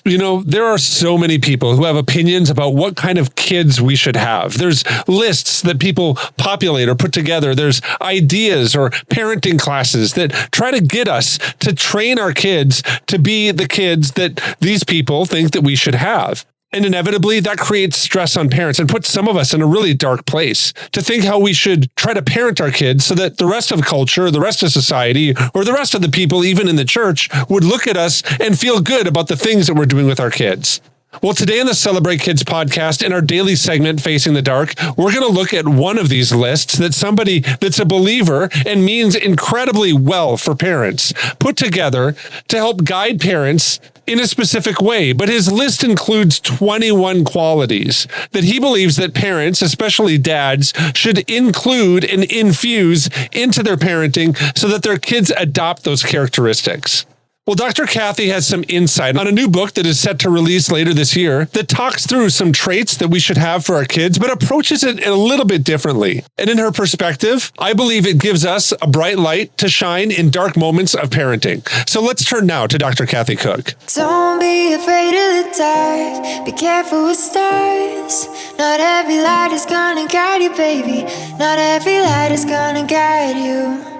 There are so many people who have opinions about what kind of kids we should have. There's lists that people populate or put together. There's ideas or parenting classes that try to get us to train our kids to be the kids that these people think that we should have. And inevitably, that creates stress on parents and puts some of us in a really dark place to think how we should try to parent our kids so that the rest of culture, the rest of society, or the rest of the people, even in the church, would look at us and feel good about the things that we're doing with our kids. Well, today in the Celebrate Kids podcast, in our daily segment, Facing the Dark, we're going to look at one of these lists that somebody that's a believer and means incredibly well for parents put together to help guide parents in a specific way. But his list includes 21 qualities that he believes that parents, especially dads, should include and infuse into their parenting so that their kids adopt those characteristics. Well, Dr. Kathy has some insight on a new book that is set to release later this year that talks through some traits that we should have for our kids, but approaches it a little bit differently. And in her perspective, I believe it gives us a bright light to shine in dark moments of parenting. So let's turn now to Dr. Kathy Cook. Don't be afraid of the dark. Be careful with stars. Not every light is gonna guide you, baby. Not every light is gonna guide you.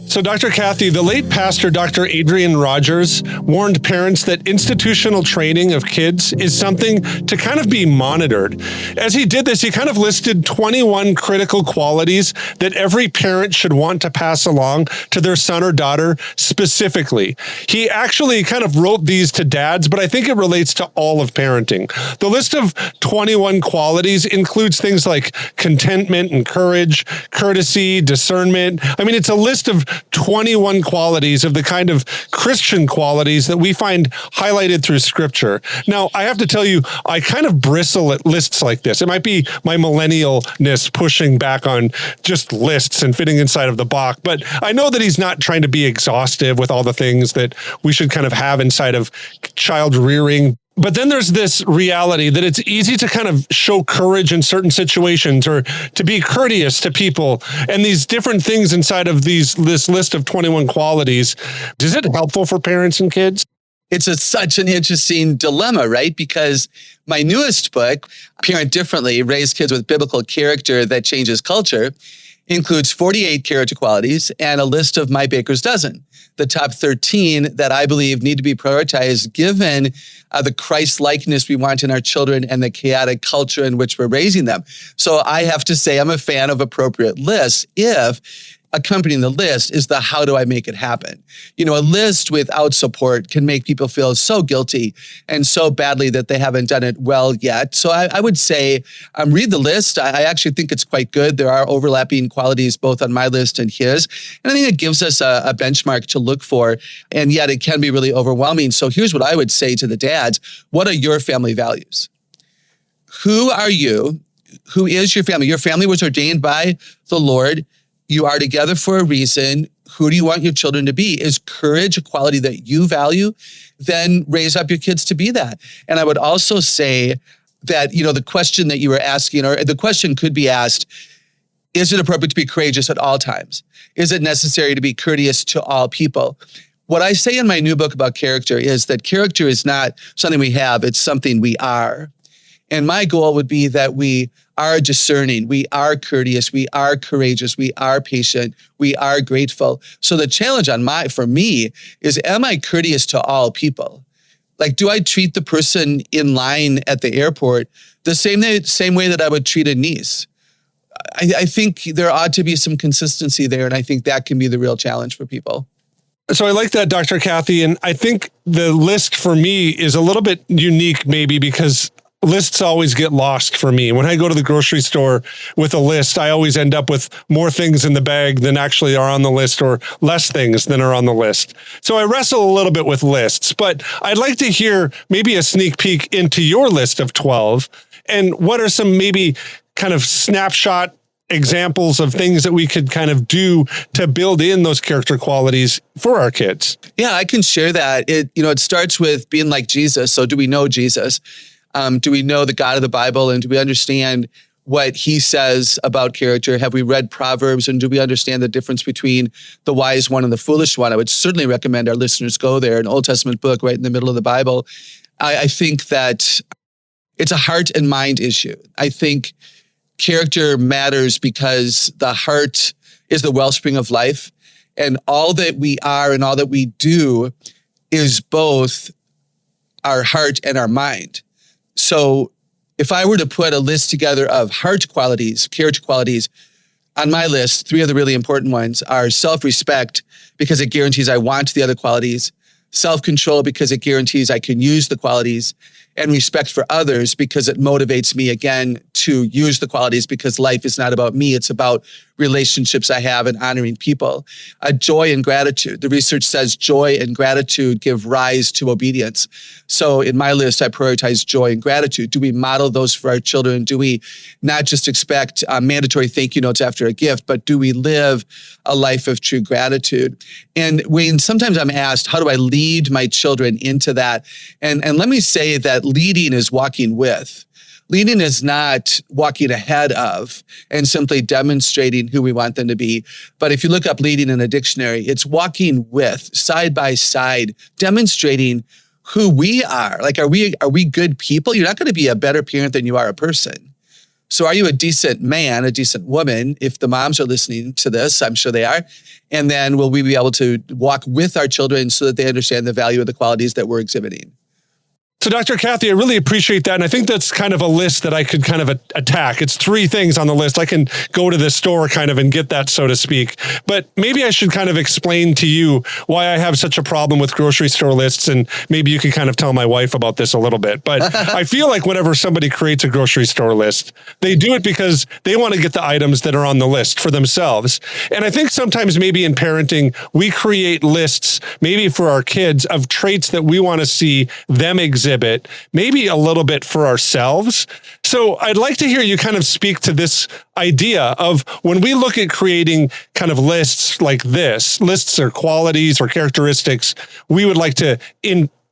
So, Dr. Kathy, the late pastor, Dr. Adrian Rogers, warned parents that institutional training of kids is something to kind of be monitored. As he did this, he kind of listed 21 critical qualities that every parent should want to pass along to their son or daughter specifically. He actually kind of wrote these to dads, but I think it relates to all of parenting. The list of 21 qualities includes things like contentment and courage, courtesy, discernment. I mean, it's a list of 21 qualities of the kind of Christian qualities that we find highlighted through Scripture. Now, I have to tell you, I kind of bristle at lists like this. It might be my millennialness pushing back on just lists and fitting inside of the box, but I know that he's not trying to be exhaustive with all the things that we should kind of have inside of child rearing. But then there's this reality that it's easy to kind of show courage in certain situations or to be courteous to people. And these different things inside of this list of 21 qualities, is it helpful for parents and kids? It's such an interesting dilemma, right? Because my newest book, Parent Differently, Raise Kids with Biblical Character That Changes Culture, includes 48 character qualities and a list of my baker's dozen, the top 13 that I believe need to be prioritized given the Christ-likeness we want in our children and the chaotic culture in which we're raising them. So I have to say I'm a fan of appropriate lists if accompanying the list is the how do I make it happen? A list without support can make people feel so guilty and so badly that they haven't done it well yet. So I would say read the list. I actually think it's quite good. There are overlapping qualities both on my list and his. And I think it gives us a benchmark to look for. And yet it can be really overwhelming. So here's what I would say to the dads. What are your family values? Who are you? Who is your family? Your family was ordained by the Lord. You are together for a reason. Who do you want your children to be? Is courage a quality that you value? Then raise up your kids to be that. And I would also say that, the question that you were asking, or the question could be asked, is it appropriate to be courageous at all times? Is it necessary to be courteous to all people? What I say in my new book about character is that character is not something we have, it's something we are. And my goal would be that we are discerning, we are courteous, we are courageous, we are patient, we are grateful. So the challenge for me is, am I courteous to all people? Like, do I treat the person in line at the airport the same way that I would treat a niece? I think there ought to be some consistency there, and I think that can be the real challenge for people. So I like that, Dr. Kathy, and I think the list for me is a little bit unique maybe because lists always get lost for me. When I go to the grocery store with a list, I always end up with more things in the bag than actually are on the list or less things than are on the list. So I wrestle a little bit with lists, but I'd like to hear maybe a sneak peek into your list of 12 and what are some maybe kind of snapshot examples of things that we could kind of do to build in those character qualities for our kids. Yeah, I can share that. It starts with being like Jesus. So do we know Jesus? Do we know the God of the Bible? And do we understand what he says about character? Have we read Proverbs, and do we understand the difference between the wise one and the foolish one? I would certainly recommend our listeners go there, an Old Testament book right in the middle of the Bible. I think that it's a heart and mind issue. I think character matters because the heart is the wellspring of life, and all that we are and all that we do is both our heart and our mind. So if I were to put a list together of heart qualities, character qualities, on my list, 3 of the really important ones are self-respect, because it guarantees I want the other qualities, self-control, because it guarantees I can use the qualities, and respect for others, because it motivates me, again, to use the qualities, because life is not about me. It's about relationships I have and honoring people. Joy and gratitude. The research says joy and gratitude give rise to obedience. So in my list, I prioritize joy and gratitude. Do we model those for our children? Do we not just expect mandatory thank you notes after a gift, but do we live a life of true gratitude? And when sometimes I'm asked, how do I lead my children into that? And let me say that leading is walking with. Leading is not walking ahead of and simply demonstrating who we want them to be. But if you look up leading in a dictionary, it's walking with, side by side, demonstrating who we are. Like, are we good people? You're not going to be a better parent than you are a person. So are you a decent man, a decent woman? If the moms are listening to this, I'm sure they are. And then will we be able to walk with our children so that they understand the value of the qualities that we're exhibiting? So Dr. Kathy, I really appreciate that. And I think that's kind of a list that I could kind of attack. It's 3 things on the list. I can go to the store kind of and get that, so to speak. But maybe I should kind of explain to you why I have such a problem with grocery store lists. And maybe you can kind of tell my wife about this a little bit. But I feel like whenever somebody creates a grocery store list, they do it because they want to get the items that are on the list for themselves. And I think sometimes maybe in parenting, we create lists maybe for our kids of traits that we want to see them exhibit, maybe a little bit for ourselves. So I'd like to hear you kind of speak to this idea of when we look at creating kind of lists like this, lists or qualities or characteristics we would like to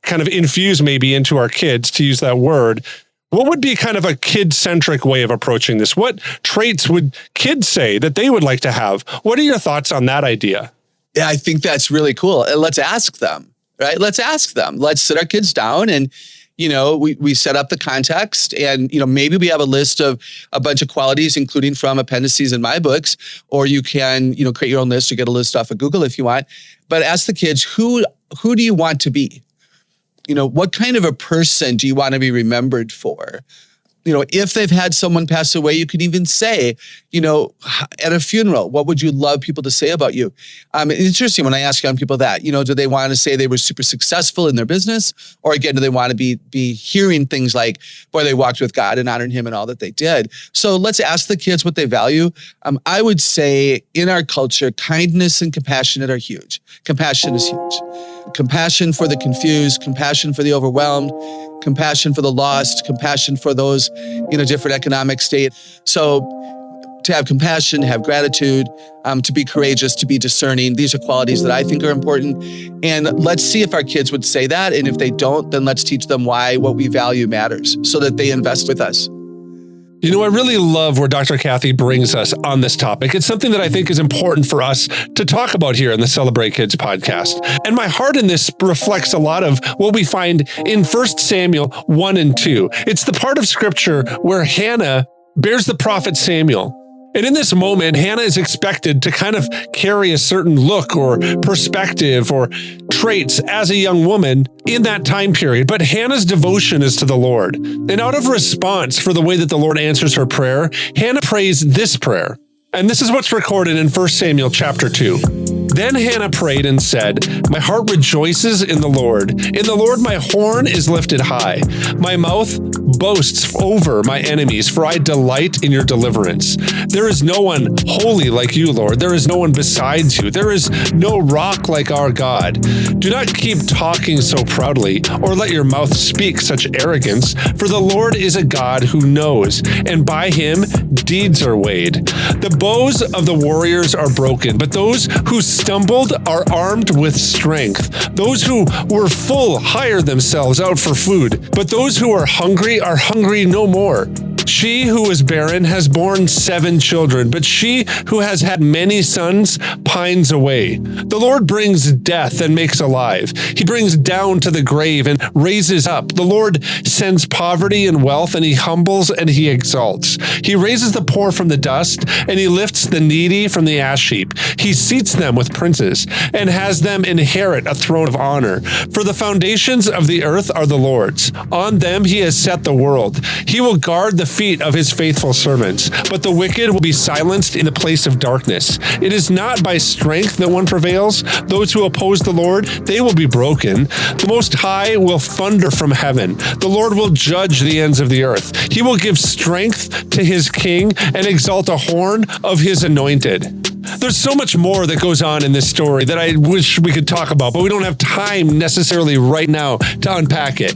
kind of infuse maybe into our kids, to use that word. What would be kind of a kid-centric way of approaching this? What traits would kids say that they would like to have? What are your thoughts on that idea? Yeah, I think that's really cool. Let's ask them. Right? Let's ask them. Let's sit our kids down and, we set up the context, and, maybe we have a list of a bunch of qualities, including from appendices in my books, or you can, create your own list or get a list off of Google if you want. But ask the kids, who do you want to be? What kind of a person do you want to be remembered for? If they've had someone pass away, you could even say, at a funeral, what would you love people to say about you? It's interesting when I ask young people that, do they want to say they were super successful in their business? Or again, do they want to be hearing things like, boy, they walked with God and honored him and all that they did? So let's ask the kids what they value. I would say in our culture, kindness and compassion are huge. Compassion is huge. Compassion for the confused, compassion for the overwhelmed, compassion for the lost, compassion for those in a different economic state. So to have compassion, to have gratitude, to be courageous, to be discerning, these are qualities that I think are important. And let's see if our kids would say that. And if they don't, then let's teach them why what we value matters so that they invest with us. I really love where Dr. Kathy brings us on this topic. It's something that I think is important for us to talk about here in the Celebrate Kids podcast. And my heart in this reflects a lot of what we find in 1 Samuel 1 and 2. It's the part of scripture where Hannah bears the prophet Samuel. And in this moment, Hannah is expected to kind of carry a certain look or perspective or traits as a young woman in that time period. But Hannah's devotion is to the Lord. And out of response for the way that the Lord answers her prayer, Hannah prays this prayer. And this is what's recorded in 1 Samuel chapter 2. Then Hannah prayed and said, "My heart rejoices in the Lord. In the Lord my horn is lifted high. My mouth boasts over my enemies, for I delight in your deliverance. There is no one holy like you, Lord. There is no one besides you. There is no rock like our God. Do not keep talking so proudly, or let your mouth speak such arrogance, for the Lord is a God who knows, and by him deeds are weighed. The bows of the warriors are broken, but those who stumbled are armed with strength. Those who were full hire themselves out for food, but those who are hungry no more. She who was barren has borne 7 children, but she who has had many sons pines away. The Lord brings death and makes alive. He brings down to the grave and raises up. The Lord sends poverty and wealth, and he humbles and he exalts. He raises the poor from the dust, and he lifts the needy from the ash heap. He seats them with princes and has them inherit a throne of honor. For the foundations of the earth are the Lord's. On them he has set the world. He will guard the feet of his faithful servants, but the wicked will be silenced in the place of darkness. It is not by strength that one prevails. Those who oppose the Lord, they will be broken. The Most High will thunder from heaven. The Lord will judge the ends of the earth. He will give strength to his king and exalt a horn of his anointed. There's so much more that goes on in this story that I wish we could talk about, but we don't have time necessarily right now to unpack it.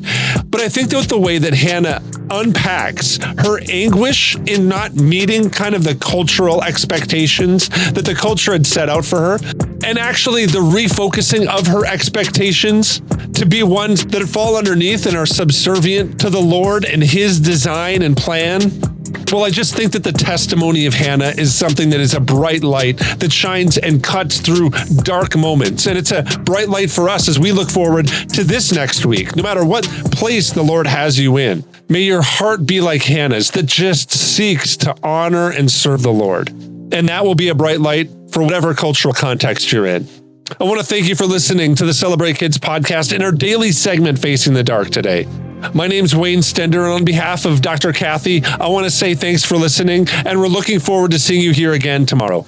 But I think that the way that Hannah unpacks her anguish in not meeting kind of the cultural expectations that the culture had set out for her, and actually the refocusing of her expectations to be ones that fall underneath and are subservient to the Lord and his design and plan. Well, I just think that the testimony of Hannah is something that is a bright light that shines and cuts through dark moments. And it's a bright light for us as we look forward to this next week, no matter what place the Lord has you in. May your heart be like Hannah's that just seeks to honor and serve the Lord. And that will be a bright light for whatever cultural context you're in. I want to thank you for listening to the Celebrate Kids podcast in our daily segment, Facing the Dark today. My name's Wayne Stender, and on behalf of Dr. Kathy, I want to say thanks for listening, and we're looking forward to seeing you here again tomorrow.